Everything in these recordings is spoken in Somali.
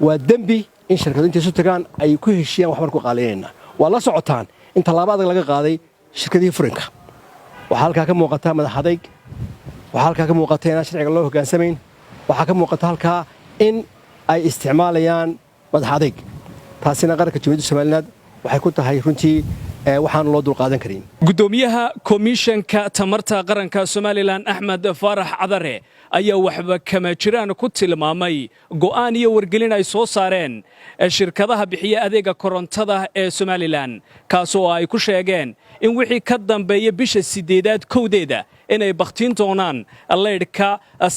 waa dembi in shirkadu intay isu tagaan ay ku heshiyaan waxban ku qaaliyeena waa la socotaan in tallaabo adag laga qaaday shirkadihii furinka waxaa halkaa ka muuqata madax adayg waxaa halkaa ka muuqata inaan sharciga loo hoggaansamayn waxaa ka muuqata halkaa in ay isticmaalayaan madax adayg taasina qaranka jamhuuriyadda Soomaaliland waxay ku tahay runtii waxaan loo dulqaadan karin gudoomiyaha komishanka tamarta qaranka Soomaaliland Axmed Faarax Cadare ayaa waxba kama jiraan ku tilmaamay go'aan iyo wargelin ay soo saareen shirkadaha bixiya adeega korontada ee Soomaaliland kaas oo ay ku sheegeen in wixii ka dambeeya bisha 8aad kowdeeda inay bakhtiin doonaan leedhka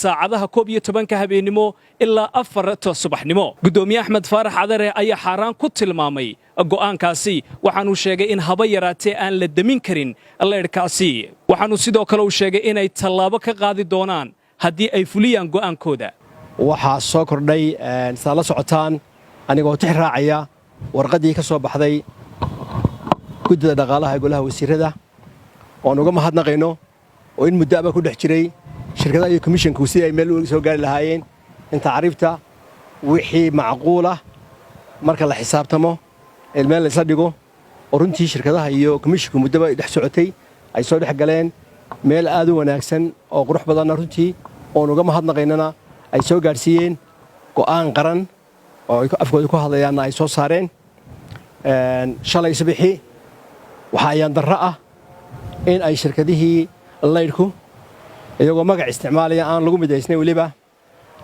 saacadaha 12 habeenimo ilaa 4 subaxnimo gudoomiye Axmed Faarax Cadare ayaa xaraan ku tilmaamay go'aankaasi waxaanu sheegay in haba yaraatee aan la damin karin leedhkaasi waxaanu sidoo kale uu sheegay inay tallaabo ka qaadi doonaan haddii ay fuliyaan go'aankooda waxaa soo kordhay saa la socotaan anigoo tix raacaya warqadii ka soo baxday guddida dhaqaalaha ee golaha wasiirada oo uga mahadnaqayno oo in muddo aba ku dhex jiray shirkadaha iyo komishanku si ay meel u soo gaari lahaayeen in tacriifta wixii macquul ah marka la xisaabtamo meel la isla dhigo oo runtii shirkadaha iyo komishanku muddaba dhex socotay ay soo dhex galeen meel aad u wanaagsan oo qurux badanna runtii oo uga mahadnaqaynana ay soo gaarsiiyeen go'aan qaran oo afkooda ku hadlayaanna ay soo saareen shalay subaxii waxa ayaan darro ah in ay shirkadihii leydhku iyagoo magac isticmaalaya aan lagu midaysnay weliba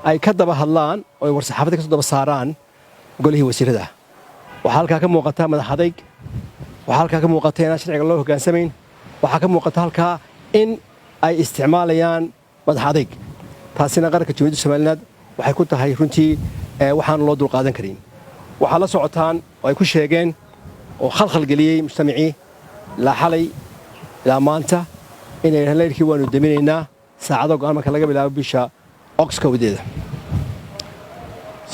ay ka daba hadlaan oo war-saxaafada ka soo daba saaraan golihii wasiirada waxaa halkaa ka muuqata madax adayg waxaa halkaa ka muuqata inaan sharciga loo hoggaansamayn waxaa ka muuqata halkaa in ay isticmaalayaan madax adayg taasina qaranka jamhuuriyadda Soomaaliland waxay ku tahay runtii waxaan loo dulqaadan karin waxaa la socotaan oo ay ku sheegeen oo khalkhal geliyey mujtamacii ilaa xalay ilaa maanta inay leydhkii waanu daminaynaa saacado go'aan marka laga bilaabo bisha Oktoobar wadeeda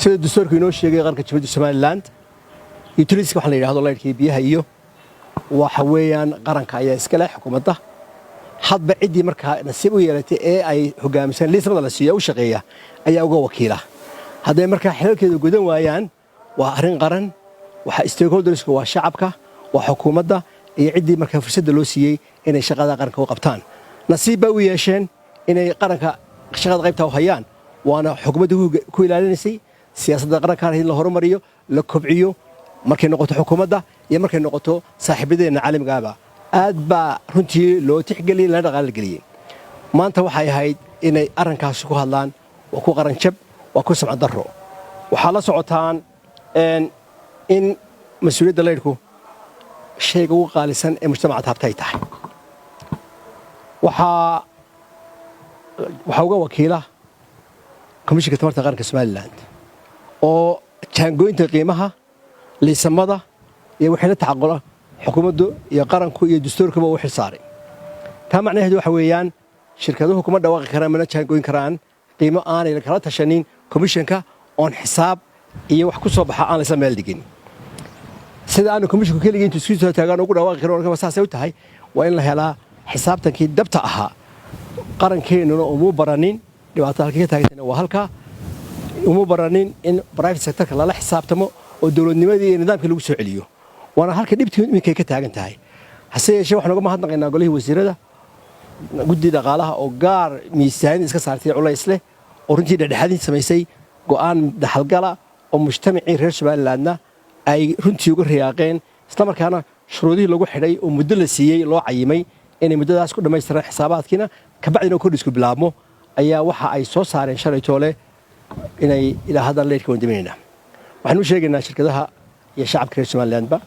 sida dastuurku inoo sheegay qaranka jamhuuriyadda Soomaaliland utilities waxa la yiraahdo leydhkii biyaha iyo waxa weeyaan qaranka ayaa iska leh xukuumadda hadba cidii markaa nasiib u yeelatay ee ay hogaamisan liismada la siiyo u shaqeeya ayaa uga wakiila haday markaa xilkeedu gudan waayaan waa arrin qaran waxa stakeholdersku waa shacabka waa xukuumadda iyo cidii markaa fursad loo siiyay inay shaqada qaranka u qabtaan nasiib bay u yeesheen inay qaranka shaqada qaybta u hayaan waana xukuumaddu ku ilaalinaysay siyaasadda qaranka in la horumariyo la kobciyo markay noqoto xukuumadda iyo markay noqoto saaxiibadeena caalamiga ah aad baa runtii loo tixgeliyay la dhaqaale geliyay maanta waxay ahayd inay arrinkaas ku hadlaan oo ku qaran jab waa ku samcad darro waxaa la socotaan in mas'uuliyadda leydhku shayga ugu qaalisan ee mujtamaca taabtay tahay waxaa uga wakiila komishanka tamarta qaranka Soomaaliland oo jaangooyinta qiimaha liisamada iyo wixii la tacaqula xukuumaddu iyo qaranku iyo dastuurkuba u xilsaaray taa macnaheedu waxa weeyaan shirkaduhu kuma dhawaaqi karaan mana jaangooyin karaan qiimo aanay kala tashanin komishanka oon xisaab iyo wax ku soo baxa aan la isla meel dhigin sida aanu komishanku kaliya intuu isku soo taagaan ugu dhawaaqi karo marka saasay u tahay waa in la helaa xisaabtankii dabta ahaa qarankeenuna uma baranin dhibaatada halka ka taagtayna waa halka uma baranin in private sector lala xisaabtamo oo dawladnimadii iyo nidaamkii lagu soo celiyo waana halka dhibtii iminkay ka taagan tahay hase yeeshee waxaan uga mahadnaqaynaa golihii wasiirada guddida dhaqaalaha oo gaar miisaaniyad iska saartay culays leh oo runtii dhexdhexaadin samaysay go'aan dhaxalgala oo mujtamacii reer Soomaalilandna ay runtii uga riyaaqeen isla markaana shuruudihii lagu xidhay oo muddo la siiyey loo cayimay inay muddadaas ku dhammaystiraan xisaabaadkiina ka bacdina kordhisku bilaabmo ayaa waxa ay soo saareen shalay toole inay ilaa hadda leydhka wandaminaynaa waxaan u sheegaynaa shirkadaha iyo shacabka reer Soomaalilandba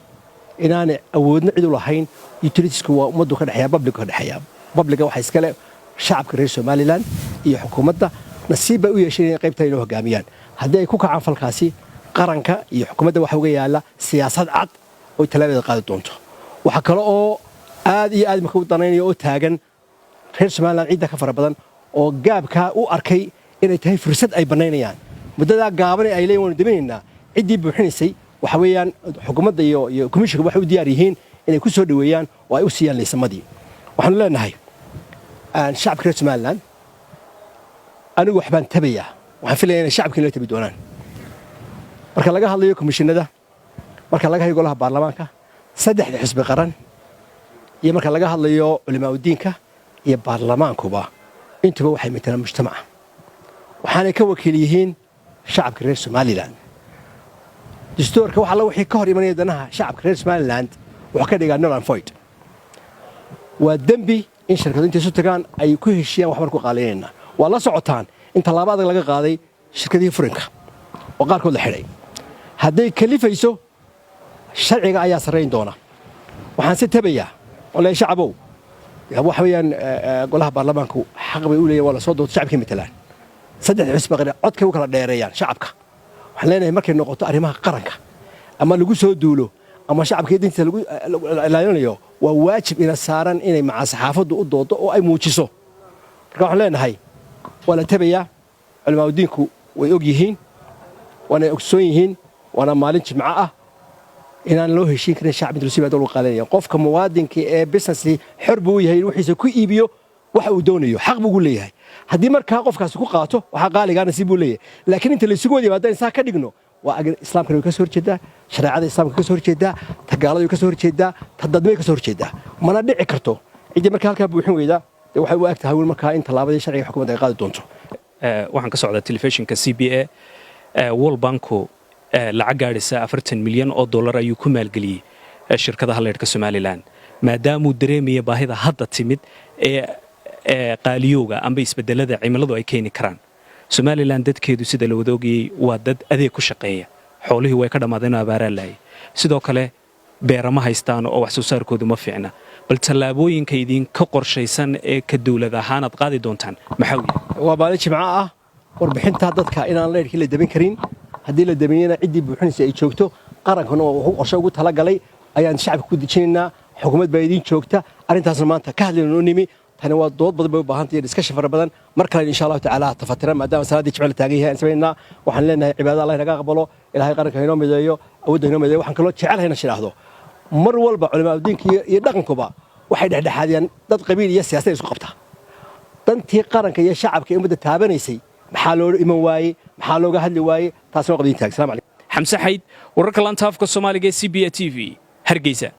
inaanay awoodna cid u lahayn utilitiesku waa ummaddu ka dhexeeya public ka dhexeeya public waxa iska leh shacabka reer Soomaaliland iyo xukuumadda nasiib bay u yeesheen inay qaybta inoo hogaamiyaan haddii ay ku kacaan falkaasi qaranka iyo xukuumadda waxa uga yaala siyaasad cad oo talaabeed qaadi doonto waxa kale oo aad iyo aad marka u danaynayo oo taagan reer Soomaaliland cidda ka fara badan oo gaabka u arkay inay tahay fursad ay banaynayaan muddada gaaban ay leeyihiin waan daminaynaa ciddii buuxinaysay waxa weeyaan xukuumadda iyo komishanka waxay u diyaar yihiin inay ku soo dhaweeyaan oo ay u siiyaan liisamadii waxaan leenahay shacabka reer Soomaaliland anigu waxbaan tabayaa waxaan filayaa inay shacabka la tabi doonaan marka laga hadlayo komishinada marka laga hayo golaha baarlamaanka saddexda xisbi qaran iyo marka laga hadlayo culimaadudiinka iyo baarlamaankuba intuba waxay matalaan mujtamaca waxaanay ka wakiil yihiin shacabka reer Somaliland dastuurka waxa la wixii ka hor imanaya danaha shacabka reer Somaliland waxa ka dhigaa null and void waa dambi in shirkadaha isu tagaan ay ku heshiyaan wax markuu qaaleeyna waa la socotaan in talaabada laga qaaday shirkadihii furinka oo qaarkood la xidhay hadday kalifayso sharciga ayaa sareyn doona waxaan si tabayaa oo la shacabow waxa weeyaan golaha baarlamaanku xaq bay u leeyahay wala soo dood shacabka matalaan saddex xisbi qaran codka u kala dheereeyaan shacabka waxaan leenahay markay noqoto arrimaha qaranka ama lagu soo duulo ama shacabka dinta lagu ilaalinayo waa waajib ina saaran inay maca saxaafadu u doodo oo ay muujiso marka waxaan leenahay wala tabayaa culimaadudiinku way og yihiin wana ogsoon yihiin wana maalin jimca ah inaan loo heshiin karin shacabka dulsiibada lagu qaadanaya qofka muwaadinka ee business xor buu yahay wixiisa ku iibiyo waxa uu doonayo xaq buu leeyahay haddii markaa qofkaas ku qaato waxa qaaliga nasiib uu leeyahay laakiin inta la isugu wadi baadaan saa ka dhigno waa islaamka ka soo horjeedaa shariicada islaamka ka soo horjeedaa tagaalada ka soo horjeedaa tadadmay ka soo horjeedaa mana dhici karto cidii markaa halka buuxin weyda waxay u agtahay wiil markaa in talaabadii sharciga xukuumadda ay qaadi doonto waxaan ka socdaa telefishinka CBA World Banku lacag gaadhisa 40 milyan oo dollar ayuu ku maalgeliyay shirkadaha leerka Somaliland maadaama uu dareemayo baahida hadda timid ee qaaliyowga amba isbedelada cimiladu ay keeni karaan Somaliland dadkeedu sida la wada ogayay waa dad adeeg ku shaqeeya xoolihii way ka dhamaadeen abaara laay sidoo kale beerama haystaan oo wax soo saarkoodu ma fiicna bal talaabooyinka idin ka qorshaysan ee ka dawlad ahaan aad qaadi doontaan maxaa waa maalin jimca ah warbixinta dadka inaan leerkii la dabin karin haddii la dabinayna ciddii buuxinaysa ay joogto qarankuna wuxuu qorshe ugu talagalay ayaan shacabka ku dejinaynaa xukuumad baa idin joogta arrintaasna maanta ka hadlaynoo nimi tani waa dood badan bay u baahan tahay discussion fara badan mar kale insha Allah taala tafatira maadaama salaadii jimcaha taagan yahay sameeyna waxaan leenahay cibaadada Allah inaga aqbalo ilaahay qaranka inoo mideeyo awoodda inoo mideeyo waxaan kaloo jecelahay inaan shiraahdo mar walba culimaadudiinka iyo dhaqankuba waxay dhexdhexaadiyaan dad qabiil iyo siyaasad isku qabta dantii qaranka iyo shacabka ee ummadda taabanaysay maxaa loo iman waayey maxaa looga hadli waayey taasoo qabdiin taag salaam alaykum xamse xayd wararka laanta afka Soomaaliga ee CBA TV Hargeysa